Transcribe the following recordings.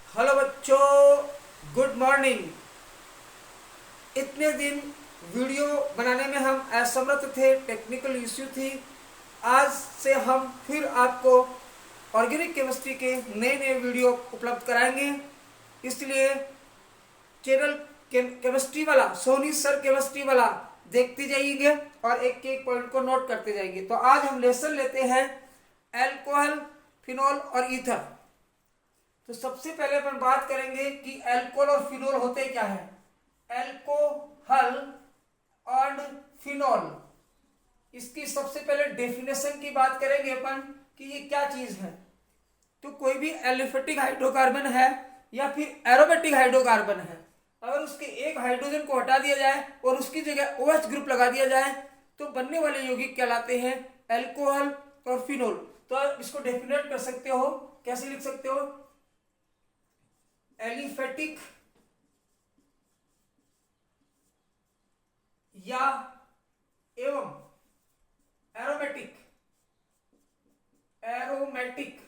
Hello बच्चों, good morning. इतने दिन वीडियो बनाने में हम असमर्थ थे, टेक्निकल इश्यू थी। आज से हम फिर आपको ऑर्गेनिक केमिस्ट्री के नए नए वीडियो उपलब्ध कराएंगे। इसलिए चैनल केमिस्ट्री वाला, सोनी सर केमिस्ट्री वाला देखते जाइएगा और एक एक पॉइंट को नोट करते जाएंगे। तो आज हम लेसन लेते हैं एल्कोहल, फिनॉल और ईथर। तो सबसे पहले अपन बात करेंगे कि अल्कोहल और फिनोल होते क्या है। अल्कोहल और फिनोल, इसकी सबसे पहले डेफिनेशन की बात करेंगे अपन कि ये क्या चीज है। तो कोई भी एलिफेटिक हाइड्रोकार्बन है या फिर एरोमेटिक हाइड्रोकार्बन है, अगर उसके एक हाइड्रोजन को हटा दिया जाए और उसकी जगह OH ग्रुप लगा दिया जाए तो बनने वाले यौगिक कहलाते हैं अल्कोहल और फिनोल। तो इसको डेफिनेट कर सकते हो, कैसे लिख सकते हो? एलिफेटिक या एवं एरोमेटिक एरोमेटिक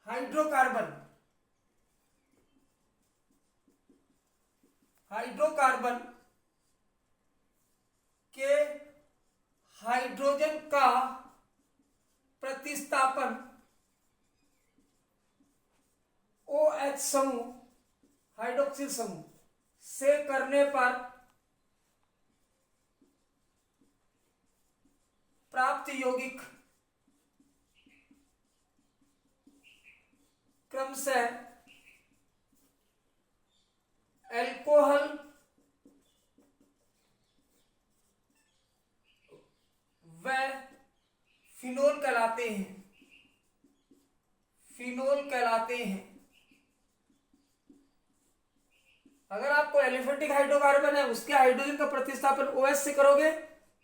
हाइड्रोकार्बन हाइड्रोकार्बन के हाइड्रोजन का प्रतिस्थापन OH समूह हाइड्रोक्सिल समूह से करने पर प्राप्त यौगिक क्रमशः अल्कोहल व फिनोल कहलाते हैं। फिनोल कहलाते हैं। अगर आपको एलिफेटिक हाइड्रोकार्बन है, उसके हाइड्रोजन का प्रतिस्थापन OH से करोगे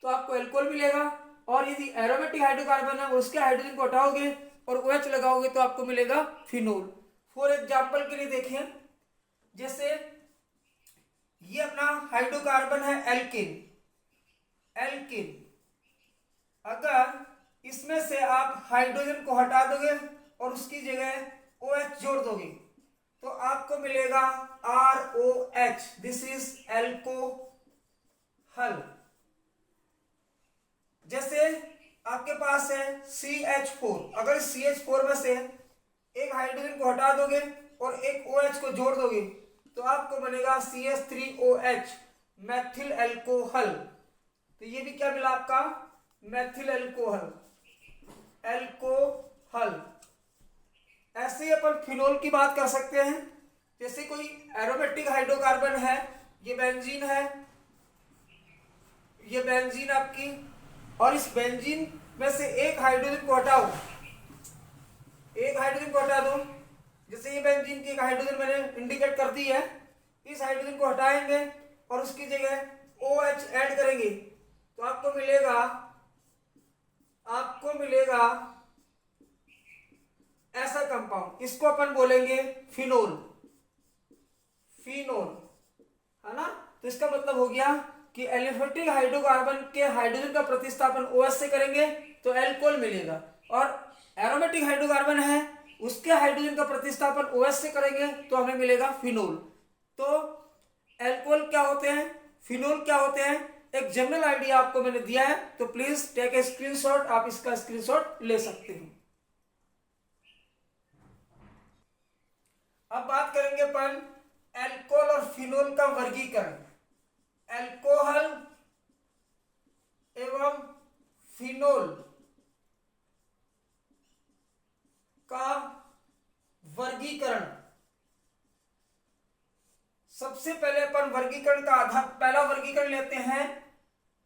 तो आपको अल्कोहल मिलेगा, और यदि एरोमेटिक हाइड्रोकार्बन है उसके हाइड्रोजन को हटाओगे और OH लगाओगे तो आपको मिलेगा फिनोल। फॉर एग्जांपल के लिए देखिए, जैसे ये अपना हाइड्रोकार्बन है एल्केन। एल्केन, अगर इसमें से आप हाइड्रोजन को हटा दोगे और उसकी जगह OH जोड़ दोगे तो आपको मिलेगा ROH। This is alcohol. जैसे आपके पास है CH4, अगर CH4 में से एक हाइड्रोजन को हटा दोगे और एक OH को जोड़ दोगे तो आपको बनेगा CH3OH, मैथिल अल्कोहल। तो ये भी क्या मिला आपका? मैथिल अल्कोहल। अल्कोहल। ऐसे ही अपन फिनोल की बात कर सकते हैं। जैसे कोई एरोमेटिक हाइड्रोकार्बन है, ये बेंजीन है, ये बेंजीन आपकी, और इस बेंजीन में से एक हाइड्रोजन को हटाओ, एक हाइड्रोजन को हटा दो। जैसे ये बेंजीन की एक हाइड्रोजन मैंने इंडिकेट कर दी है, इस हाइड्रोजन को हटाएंगे और उसकी जगह OH ऐड करेंगे तो आपको मिलेगा ऐसा कंपाउंड। इसको अपन बोलेंगे फिनोल। फिनोल, है ना? तो इसका मतलब हो गया कि एलिफेटिक हाइड्रोकार्बन के हाइड्रोजन का प्रतिस्थापन OH से करेंगे तो अल्कोहल मिलेगा, और एरोमेटिक हाइड्रोकार्बन है उसके हाइड्रोजन का प्रतिस्थापन OH से करेंगे तो हमें मिलेगा फिनोल। तो अल्कोहल क्या होते हैं, फिनोल क्या होते हैं, एक जनरल आइडिया आपको मैंने दिया है, तो प्लीज टेक ए स्क्रीनशॉट। आप इसका स्क्रीनशॉट ले सकते हैं। अब बात करेंगे अपन अल्कोहल और फिनोल का वर्गीकरण। अल्कोहल एवं फिनोल का वर्गीकरण। सबसे पहले अपन वर्गीकरण का आधार, पहला वर्गीकरण लेते हैं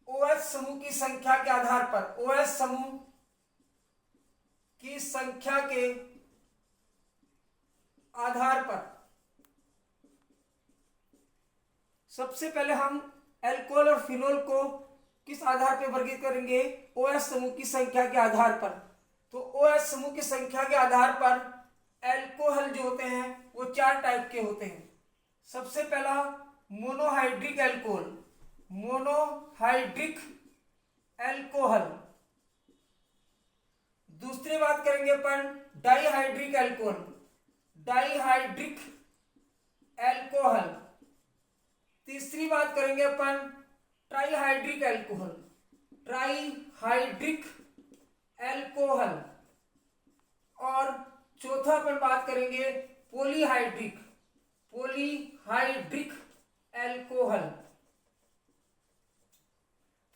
OH समूह की संख्या के आधार पर। OH समूह की संख्या के आधार पर सबसे पहले हम अल्कोहल और फिनोल को किस आधार पर वर्गीकृत करेंगे? OH समूह की संख्या के आधार पर। तो OH समूह की संख्या के आधार पर अल्कोहल जो होते हैं वो 4 टाइप के होते हैं। सबसे पहला मोनोहाइड्रिक अल्कोहल। Monohydric alcohol. दूसरी बात करेंगे अपन डाईहाइड्रिक अल्कोहल। Dihydric alcohol. तीसरी बात करेंगे अपन ट्राइहाइड्रिक एल्कोहल, ट्राइहाइड्रिक एल्कोहल। और चौथा अपन बात करेंगे पॉलीहाइड्रिक, पॉलीहाइड्रिक एल्कोहल।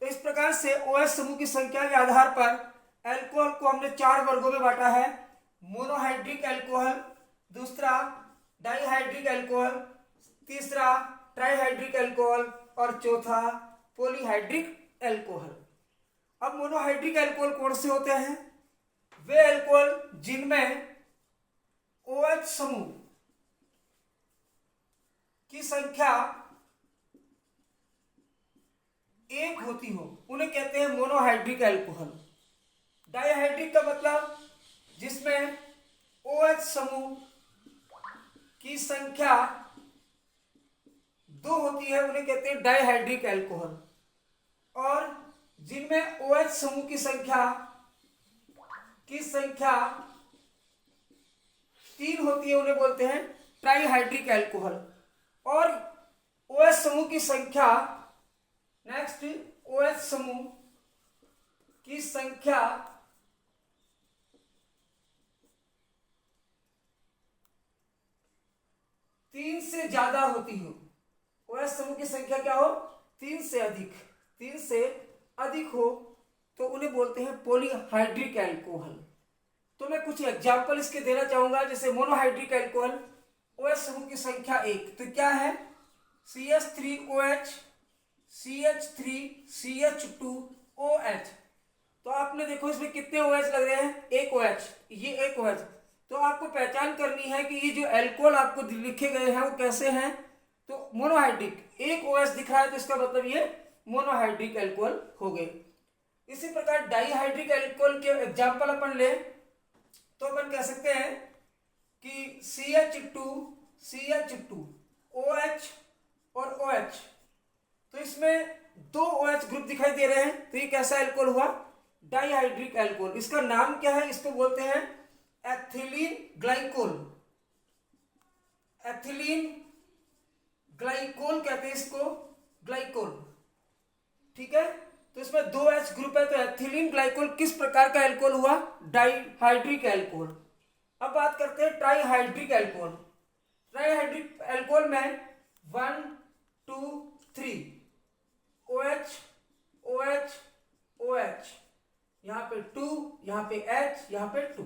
तो इस प्रकार से OH समूह की संख्या के आधार पर एल्कोहल को हमने 4 वर्गों में बांटा है। मोनोहाइड्रिक एल्कोहल, दूसरा डाइहाइड्रिक एल्कोहल, तीसरा ट्राइहाइड्रिक एल्कोहल और चौथा पॉलीहाइड्रिक एल्कोहल। अब मोनोहाइड्रिक एल्कोहल कौन से होते हैं? वे एल्कोहल जिनमें OH समूह की संख्या एक होती हो, उन्हें कहते हैं मोनोहाइड्रिक एल्कोहल। डाइहाइड्रिक का मतलब जिसमें OH समूह की संख्या 2 होती है, उन्हें कहते हैं डाइहाइड्रिक एल्कोहल। और जिनमें OH समूह की संख्या 3 होती है, उन्हें बोलते हैं ट्राइहाइड्रिक एल्कोहल। और OH समूह की संख्या, नेक्स्ट, OH समूह की संख्या 3 से ज्यादा होती हो, OH समूह की संख्या क्या हो? 3 से अधिक हो, तो उन्हें बोलते हैं पॉलीहाइड्रिक एल्कोहल। तो मैं कुछ एग्जांपल इसके देना चाहूंगा। जैसे मोनोहाइड्रिक एल्कोहल, OH समूह की संख्या 1, तो क्या है? CH3OH, CH3CH2OH। तो आपने देखो इसमें कितने OH लग रहे हैं? एक OH, ये एक OH। तो आपको पहचान करनी है कि ये जो एल्कोहल आपको लिखे गए हैं वो कैसे हैं। तो मोनोहाइड्रिक, एक OH दिख रहा है, तो इसका मतलब ये मोनोहाइड्रिक एल्कोहल हो गए। इसी प्रकार डाइहाइड्रिक एल्कोहल के एग्जाम्पल अपन ले तो अपन कह सकते हैं कि CH2 OH और OH। तो इसमें 2 OH ग्रुप दिखाई दे रहे हैं, तो ये कैसा एल्कोहल हुआ? Dihydric alcohol. इसका नाम क्या है? इसको बोलते हैं एथिलीन ग्लाइकोल। एथिलीन ग्लाइकोल कहते हैं इसको, ग्लाइकोल। ठीक है, तो इसमें 2 H ग्रुप है, तो एथिलीन ग्लाइकोल किस प्रकार का एल्कोहल हुआ? Dihydric alcohol. अब बात करते हैं ट्राइहाइड्रिक एल्कोहल। ट्राइहाइड्रिक एल्कोहल में 1 2 3 OH OH OH, यहाँ पे 2, यहाँ पे H, यहाँ पे 2।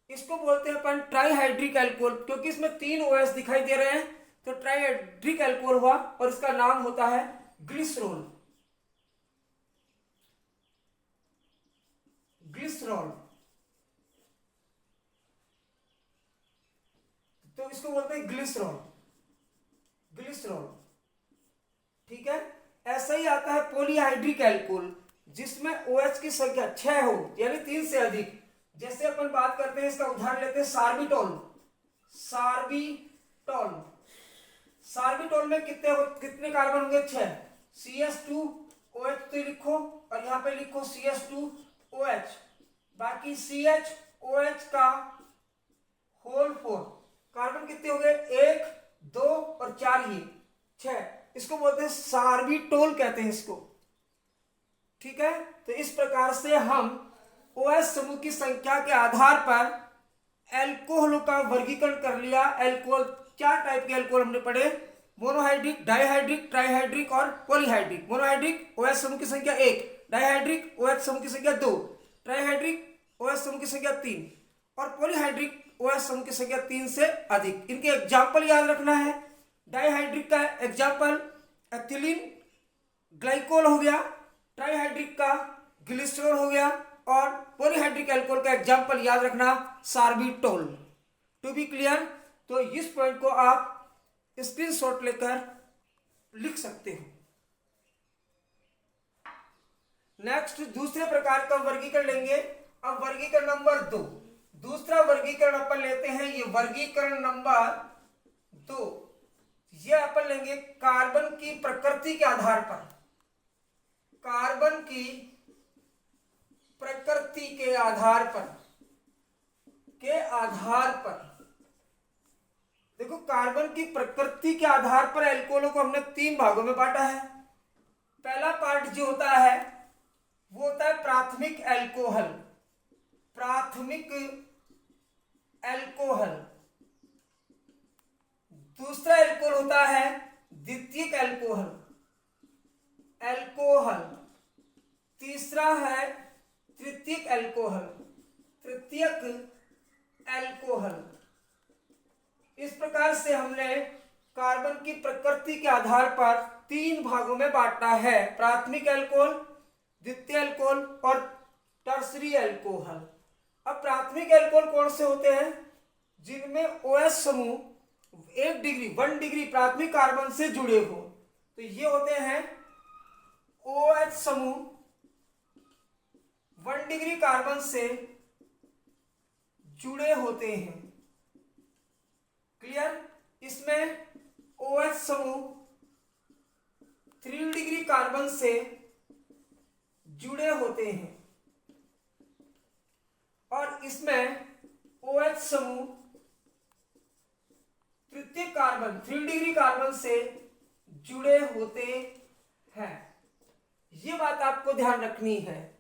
इसको बोलते हैं अपन ट्राइहाइड्रिक एल्कोहल, क्योंकि इसमें 3 OH दिखाई दे रहे हैं, तो ट्राइहाइड्रिक एल्कोहल हुआ। और इसका नाम होता है ग्लिसरॉल। ग्लिसरॉल, तो इसको बोलते हैं ग्लिसरॉल, ग्लिसरॉल। ठीक है, ऐसा ही आता है पॉलीहाइड्रिक एल्कोहल, जिसमें OH की संख्या 6 हो, यानी 3 से अधिक। जैसे अपन बात करते हैं, इसका उदाहरण लेते हैं सार्बिटोल। सार्बिटोल, सार्बिटोल में कितने कार्बन होंगे? 6। CH2OH तो लिखो, और यहाँ पे लिखो CH2OH। बाकी CHOH का होल 4 कार्बन कितने हो गए? 1 2 और 4, ये 6। इसको बोलते हैं सार्बिटोल कहते हैं इसको। ठीक है, तो इस प्रकार से हम OH समूह की संख्या के आधार पर एल्कोहलों का वर्गीकरण कर लिया। एल्कोहल 4 टाइप के एल्कोहल हमने पढ़े, मोनोहाइड्रिक, डाइहाइड्रिक, ट्राइहाइड्रिक और पॉलीहाइड्रिक। मोनोहाइड्रिक OH समूह की संख्या 1, डाइहाइड्रिक OH समूह की संख्या 2, ट्राइहाइड्रिक OH समूह की संख्या 3 और पॉलीहाइड्रिक OH समूह की संख्या 3 से अधिक। इनके एग्जाम्पल याद रखना है। डाइहाइड्रिक का एग्जाम्पल एथिलीन ग्लाइकोल हो गया, ट्राइहाइड्रिक का ग्लिसरॉल हो गया, और पॉलीहाइड्रिक एल्कोहल का एग्जाम्पल याद रखना सार्बिटोल। टू बी क्लियर, तो इस पॉइंट को आप स्क्रीनशॉट लेकर लिख सकते हो। नेक्स्ट दूसरे प्रकार का वर्गीकरण लेंगे। अब वर्गीकरण नंबर 2, दूसरा वर्गीकरण अपन लेते हैं, ये वर्गीकरण नंबर 2, ये अपन लेंगे कार्बन की प्रकृति के आधार पर। कार्बन की प्रकृति के आधार पर कार्बन की प्रकृति के आधार पर एल्कोहलों को हमने 3 भागों में बांटा है। पहला पार्ट जो होता है वो होता है प्राथमिक एल्कोहल। प्राथमिक एल्कोहल। दूसरा एल्कोहल होता है द्वितीयक एल्कोहल। एल्कोहल। तीसरा है तृतीयक एल्कोहल। तृतीयक एल्कोहल। इस प्रकार से हमने कार्बन की प्रकृति के आधार पर 3 भागों में बांटा है, प्राथमिक एल्कोहल, द्वितीय एल्कोहल और टर्सरी एल्कोहल। अब प्राथमिक एल्कोहल कौन से होते हैं? जिनमें OH समूह 1 डिग्री प्राथमिक कार्बन से जुड़े हो, तो ये होते हैं OH समूह 1 डिग्री कार्बन से जुड़े होते हैं। क्लियर? इसमें OH समूह 3 डिग्री कार्बन से जुड़े होते हैं और इसमें OH समूह तृतीय कार्बन 3 डिग्री कार्बन से जुड़े होते हैं। ये बात आपको ध्यान रखनी है।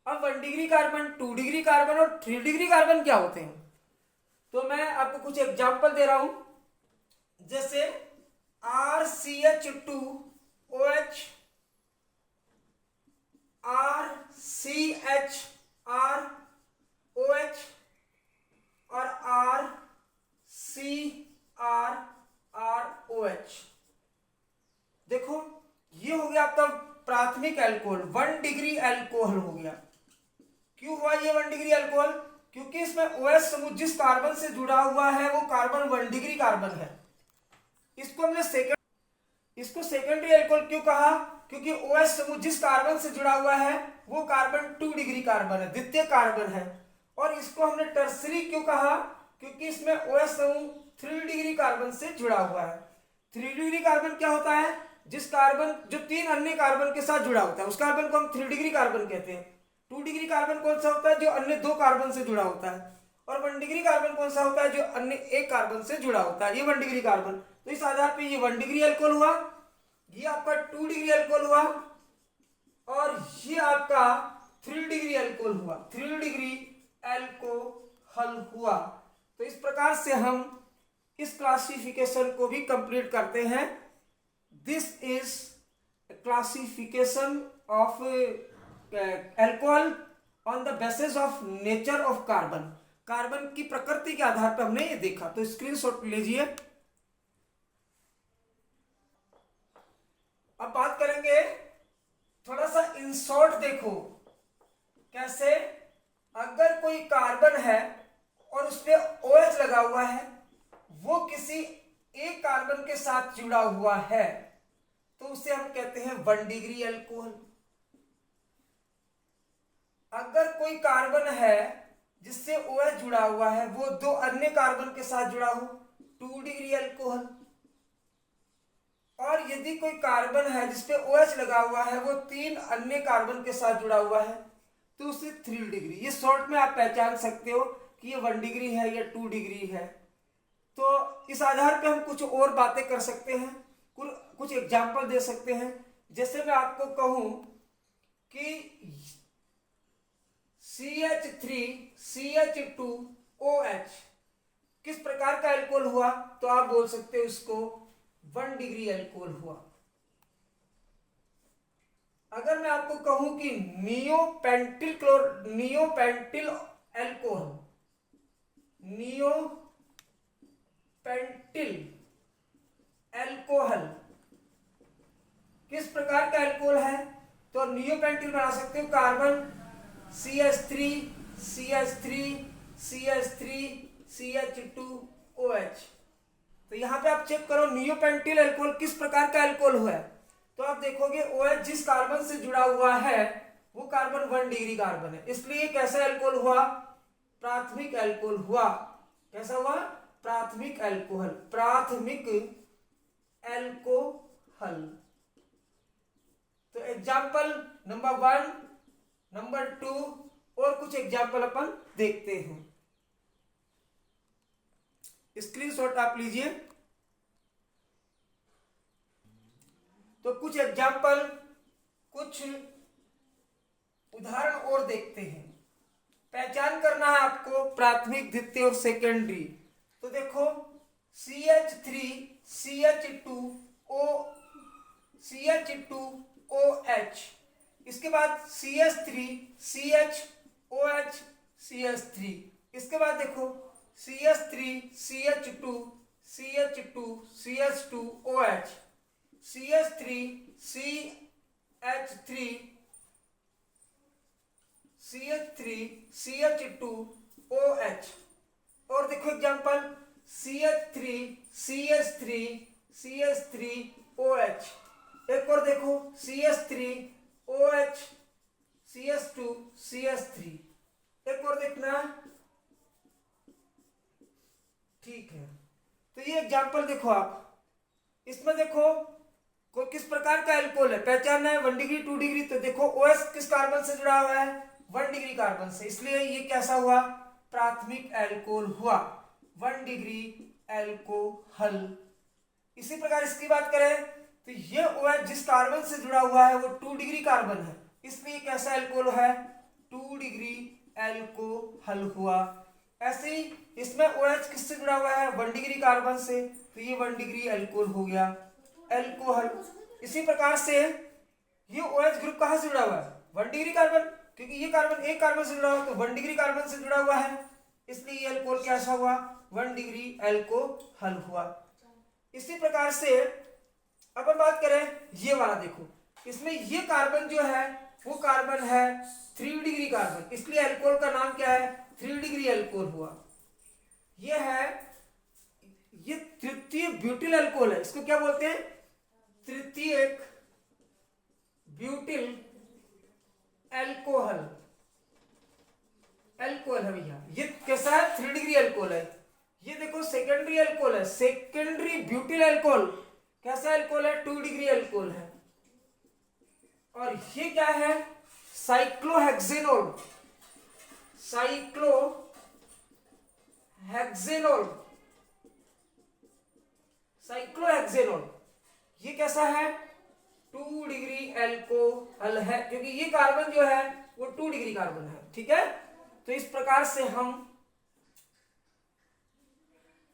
अब 1 डिग्री कार्बन, 2 डिग्री कार्बन और 3 डिग्री कार्बन क्या होते हैं, तो मैं आपको कुछ एग्जांपल दे रहा हूं। जैसे RCH2OH, RCHROH और RCRROH। देखो ये हो गया आपका प्राथमिक एल्कोहल, 1 डिग्री एल्कोहल हो गया। क्यों हुआ ये 1 डिग्री एल्कोहल? क्योंकि इसमें OH समूह जिस कार्बन से जुड़ा हुआ है वो कार्बन 1 डिग्री कार्बन है। इसको हमने सेकेंडरी एल्कोहल क्यों कहा? क्योंकि OH समूह जिस कार्बन से जुड़ा हुआ है वो कार्बन 2 डिग्री कार्बन है, द्वितीय कार्बन है। और इसको हमने टर्सरी क्यों कहा? क्योंकि इसमें OH समूह 3 डिग्री कार्बन से जुड़ा हुआ है। 3 डिग्री कार्बन क्या होता है? जिस कार्बन जो 3 अन्य कार्बन के साथ जुड़ा होता है उस कार्बन को हम 3 डिग्री कार्बन कहते हैं। 2 डिग्री कार्बन कौन सा होता है? जो अन्य 2 कार्बन से जुड़ा होता है। और 1 डिग्री कार्बन कौन सा होता है? जो अन्य 1 कार्बन से जुड़ा होता है। ये 1 डिग्री कार्बन। तो इस आधार पे ये 1 डिग्री एल्कोहल हुआ, ये आपका 2 डिग्री एल्कोहल हुआ और ये आपका 3 डिग्री एल्कोहल हुआ। 3 डिग्री एल्कोहल हुआ। तो इस प्रकार से हम इस क्लासिफिकेशन को भी कंप्लीट करते हैं। This is classification of alcohol on the basis of nature of carbon. Carbon की प्रकृति के आधार पर हमने ये देखा। तो स्क्रीनशॉट लीजिए। अब बात करेंगे, थोड़ा सा इन शॉर्ट देखो कैसे। अगर कोई कार्बन है और उस पे OH लगा हुआ है, वो किसी एक कार्बन के साथ जुड़ा हुआ है, तो उसे हम कहते हैं 1 डिग्री एल्कोहल। अगर कोई कार्बन है जिससे OH जुड़ा हुआ है, वो 2 अन्य कार्बन के साथ जुड़ा हो, 2 डिग्री एल्कोहल। और यदि कोई कार्बन है जिसपे OH लगा हुआ है, वो 3 अन्य कार्बन के साथ जुड़ा हुआ है, तो उसे 3 डिग्री। ये शॉर्ट में आप पहचान सकते हो कि ये 1 डिग्री है या 2 डिग्री है। तो इस आधार पे हम कुछ और बातें कर सकते हैं, कुछ एग्जाम्पल दे सकते हैं। जैसे मैं आपको कहूं कि CH3CH2OH किस प्रकार का एल्कोहल हुआ, तो आप बोल सकते हो इसको 1 डिग्री एल्कोहल हुआ। अगर मैं आपको कहूं कि नियोपेंटिल एल्कोहल, नियोपेंटिल एल्कोहल किस प्रकार का एल्कोहल है, तो नियोपेंटिल बना सकते हो carbon CH3 CH3 CH3 CH2OH। तो यहां पे आप चेक करो नियोपेंटिल एल्कोहल किस प्रकार का एल्कोहल हुआ है, तो आप देखोगे OH जिस कार्बन से जुड़ा हुआ है वो कार्बन 1 डिग्री कार्बन है, इसलिए कैसा एल्कोहल हुआ? प्राथमिक एल्कोहल हुआ। कैसा हुआ? प्राथमिक एल्कोहल। प्राथमिक एल्कोहल। तो एग्जाम्पल नंबर 1, नंबर 2 और कुछ एग्जाम्पल अपन देखते हैं। स्क्रीनशॉट आप लीजिए। तो कुछ एग्जाम्पल, कुछ उदाहरण और देखते हैं। पहचान करना है आपको प्राथमिक, द्वितीय और सेकेंडरी। तो देखो CH3CH2O, इसके बाद CH3CHOHCH3, इसके बाद देखो CH3CH2CH2CH2OH, CH3CH2OH। और देखो एग्जांपल CH3CH3CH3OH। एक और देखो CH3OH CH2CH3। एक और देखना, ठीक है। तो ये एग्जांपल देखो आप, इसमें देखो को किस प्रकार का एल्कोहल है, पहचानना है 1 डिग्री 2 डिग्री। तो देखो OH किस कार्बन से जुड़ा हुआ है, 1 डिग्री कार्बन से, इसलिए ये कैसा हुआ, प्राथमिक एल्कोहल हुआ, 1 डिग्री एल्कोहल। इसी प्रकार इसकी बात करें तो ये OH जिस कार्बन से जुड़ा हुआ है वो 2 डिग्री कार्बन है, इसलिए कैसा एल्कोहल है, 2 डिग्री एल्कोहल हुआ। ऐसे ही इसमें OH किससे जुड़ा हुआ है, 1 डिग्री कार्बन से, तो ये 1 डिग्री एल्कोहल हो गया, एल्कोहल। इसी प्रकार से ये OH ग्रुप कहां से जुड़ा हुआ है, 1 डिग्री कार्बन, क्योंकि ये कार्बन एक कार्बन से जुड़ा हुआ है तो 1 डिग्री कार्बन से जुड़ा हुआ है, इसलिए ये एल्कोहल कैसा हुआ, 1 डिग्री एल्कोहल हुआ। इसी प्रकार से अपन बात करें ये वाला, देखो इसमें ये कार्बन जो है वो कार्बन है 3 डिग्री कार्बन, इसलिए एल्कोहल का नाम क्या है, 3 डिग्री एल्कोहल हुआ। ये है, ये तृतीय ब्यूटिल एल्कोहल है, इसको क्या बोलते हैं, तृतीयक ब्यूटिल एल्कोहल, एल्कोहल है भैया। ये कैसा है, 3 डिग्री एल्कोहल है। ये देखो सेकेंडरी एल्कोहल है, सेकेंडरी ब्यूटिल एल्कोहल, कैसा एल्कोहल है, 2 डिग्री एल्कोहल है। और ये क्या है, साइक्लोहेक्सेनोल, साइक्लोहेक्सेनोल, साइक्लोहेक्सेनोल, ये कैसा है, 2 डिग्री एल्कोहल है, क्योंकि ये कार्बन जो है वो 2 डिग्री कार्बन है, ठीक है। तो इस प्रकार से हम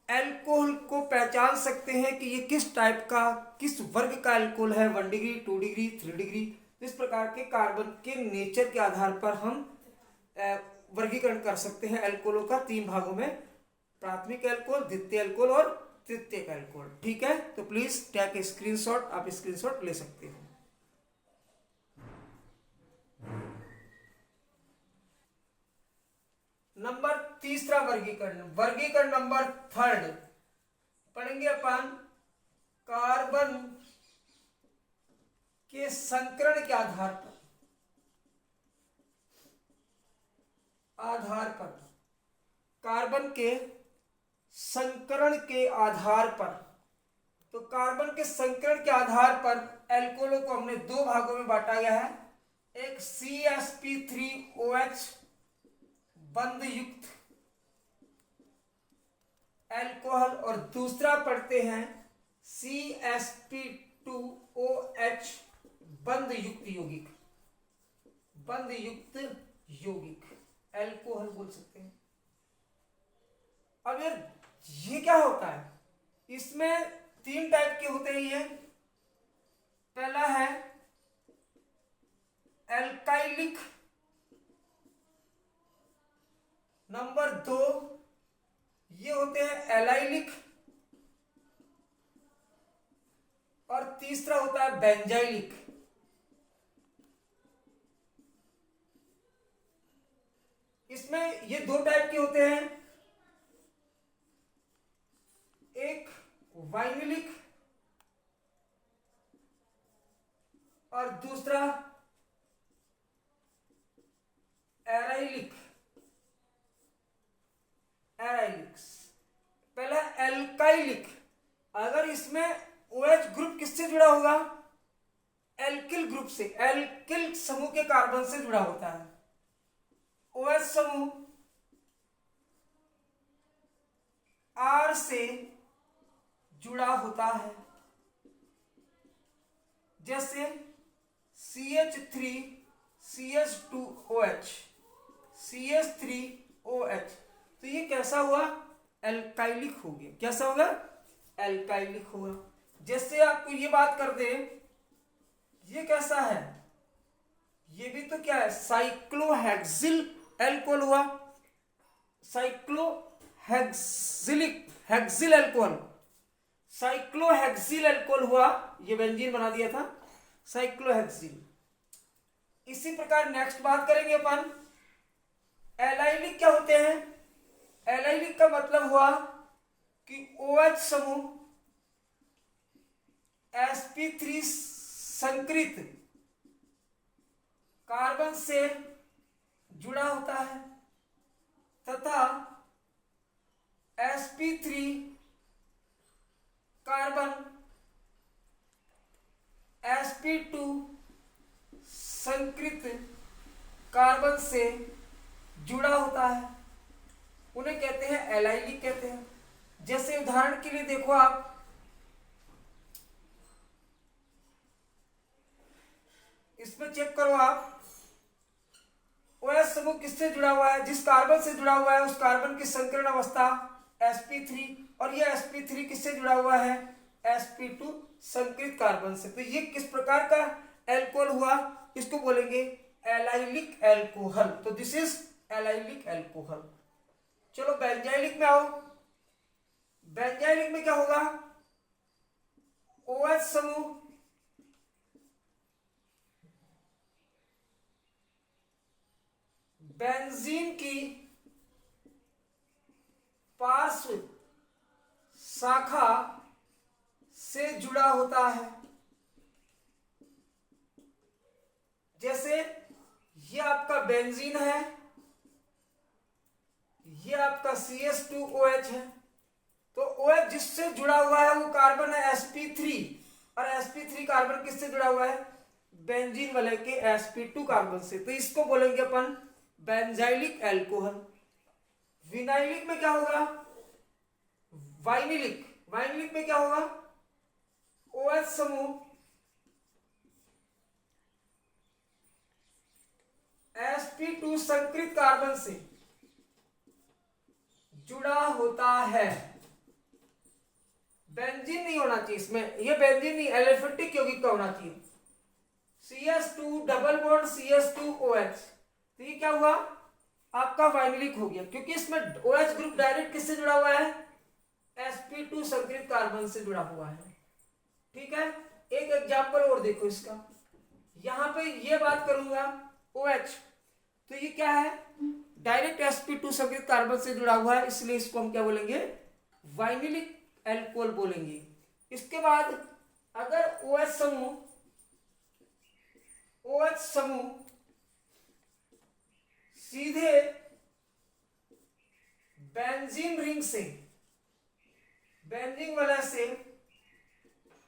एल्कोहल को पहचान सकते हैं कि ये किस टाइप का, किस वर्ग का एल्कोहल है, 1 डिग्री 2 डिग्री 3 डिग्री। तो इस प्रकार के कार्बन के नेचर के आधार पर हम वर्गीकरण कर सकते हैं एल्कोहलों का 3 भागों में, प्राथमिक एल्कोहल, द्वितीय एल्कोहल और तृतीयक एल्कोहल, ठीक है। तो प्लीज टेक ए स्क्रीनशॉट, आप स्क्रीनशॉट ले सकते हो। नंबर तीसरा वर्गीकरण, वर्गीकरण नंबर 3 पढ़ेंगे अपन, कार्बन के संकरण के आधार पर, कार्बन के संकरण के आधार पर। तो कार्बन के संकरण के आधार पर एल्कोहलों को हमने 2 भागों में बांटा गया है, एक CsP3OH बंध युक्त एल्कोहल और दूसरा पढ़ते हैं CsP2OH बंध युक्त यौगिक, बंध युक्त यौगिक एल्कोहल बोल सकते हैं। अब यार ये क्या होता है, इसमें 3 टाइप के होते हैं ये। पहला है एल्काइलिक, नंबर 2 ये होते हैं एलाइलिक, और तीसरा होता है बेंजाइलिक। इसमें ये 2 टाइप के होते हैं, एक वाइनिलिक और दूसरा एराइलिक, एराइलिक्स। पहला एल्काइलिक, अगर इसमें OH ग्रुप किससे जुड़ा होगा, एल्किल ग्रुप से, एल्किल समूह के कार्बन से जुड़ा होता है। OH समूह R से जुड़ा होता है, जैसे CH3CH2OH, CH3OH, तो ये कैसा हुआ? एल्काइलिक हो गया। कैसा होगा? एल्काइलिक होगा। जैसे आपको ये बात कर दे, ये कैसा है? ये भी तो क्या है? साइक्लोहेक्सिल एल्कोहल हुआ। हेक्सिल एल्कोहल, साइक्लोहेक्सिल एल्कोहल हुआ। ये बेंजीन बना दिया था साइक्लोहेक्सिल। इसी प्रकार नेक्स्ट बात करेंगे अपन एलाइलिक क्या होते हैं। एलाइलिक का मतलब हुआ कि OH समूह sp3 संकृत कार्बन से जुड़ा होता है तथा sp3 कार्बन sp2 संकृत कार्बन से जुड़ा होता है। उन्हें कहते हैं एलाइलिक कहते हैं। जैसे उदाहरण के लिए देखो आप, इसमें चेक करो आप, OH समूह किससे जुड़ा हुआ है? जिस कार्बन से जुड़ा हुआ है उस कार्बन की संकरण अवस्था sp3, और ये sp3 किससे जुड़ा हुआ है? sp2 संकृत कार्बन से। तो ये किस प्रकार का एल्कोहल हुआ? इसको बोलेंगे एलाइलिक एल्कोहल। तो दिस इज एलाइलिक एल्कोहल। चलो बेंजाइलिक में आओ। बेंजाइलिक में क्या होगा? OH समूह बेंजीन की पार्श्व शाखा से जुड़ा होता है। जैसे ये आपका बेंजीन है, ये आपका CH2OH है, तो OH जिससे जुड़ा हुआ है वो कार्बन है sp3, और sp3 कार्बन किससे जुड़ा हुआ है? बेंजीन वाले के sp2 कार्बन से। तो इसको बोलेंगे अपन बेंजाइलिक एल्कोहल। विनाइलिक में क्या होगा? वाइनिलिक। वाइनिलिक में क्या होगा? OH समूह sp2 संकृत कार्बन से जुड़ा होता है। बेंजीन नहीं होना चाहिए इसमें, ये बेंजीन नहीं, एलिफेटिक यौगिक का होना चाहिए। CH2 डबल बॉन्ड CH2OH, तो ये क्या हुआ? आपका वाइनिलिक हो गया, क्योंकि इसमें OH ग्रुप डायरेक्ट किससे जुड़ा हुआ है? sp2 संकृत कार्बन से जुड़ा हुआ है। ठीक है, एक एग्जांपल और देखो इसका। यहां पे ये बात करूंगा OH, तो ये क्या है? डायरेक्ट sp2 संकृत कार्बन से जुड़ा हुआ है, इसलिए इसको हम क्या बोलेंगे? वाइनिलिक एल्कोहल बोलेंगे। इसके बाद अगर OH समूह सीधे बेंजीन रिंग से, बेंजीन वाला से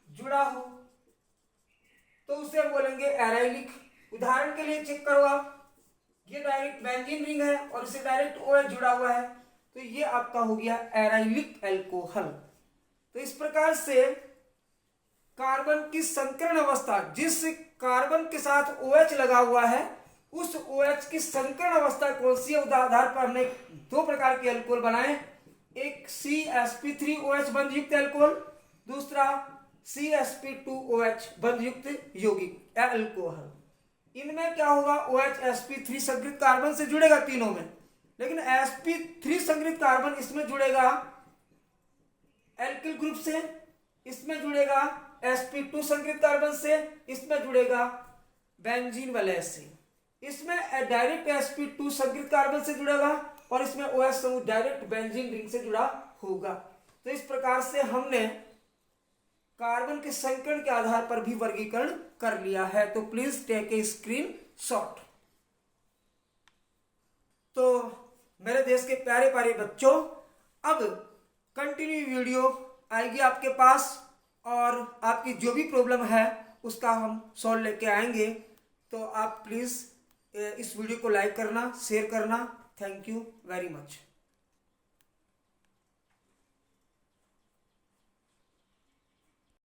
जुड़ा हो, तो उसे हम बोलेंगे एराइलिक। उदाहरण के लिए चेक करो आप, ये डायरेक्ट बेंजीन रिंग है और इसे डायरेक्ट OH जुड़ा हुआ है, तो ये आपका हो गया एराइलिक एल्कोहल। तो इस प्रकार से कार्बन की संकरण अवस्था, जिस कार्बन के साथ OH लगा हुआ है उस OH की संकरण अवस्था कौन सी है, उस आधार पर हमने दो प्रकार के अल्कोहल बनाए। एक CsP3OH बंधयुक्त अल्कोहल, दूसरा CsP2OH बंधयुक्त यौगिक अल्कोहल। इनमें क्या होगा? OH sp3 संकृत कार्बन से जुड़ेगा तीनों में, लेकिन sp3 संकृत कार्बन इसमें जुड़ेगा एल्किल ग्रुप से, इसमें जुड़ेगा sp2 संकृत कार्बन से, इसमें जुड़ेगा बेंजीन वाले से। इसमें डायरेक्ट sp2 संकृत कार्बन से जुड़ेगा और इसमें OH समूह डायरेक्ट बेंजीन रिंग से जुड़ा होगा। तो इस प्रकार से हमने कार्बन के संकरण के आधार पर भी वर्गीकरण कर लिया है। तो प्लीज टेक ए स्क्रीनशॉट। तो मेरे देश के प्यारे प्यारे बच्चों, अब कंटिन्यू वीडियो आएगी आपके पास और आपकी जो भी प्रॉब्लम है उसका हम सॉल्व लेके आएंगे। तो आप प्लीज इस वीडियो को लाइक करना, शेयर करना। Thank you very much.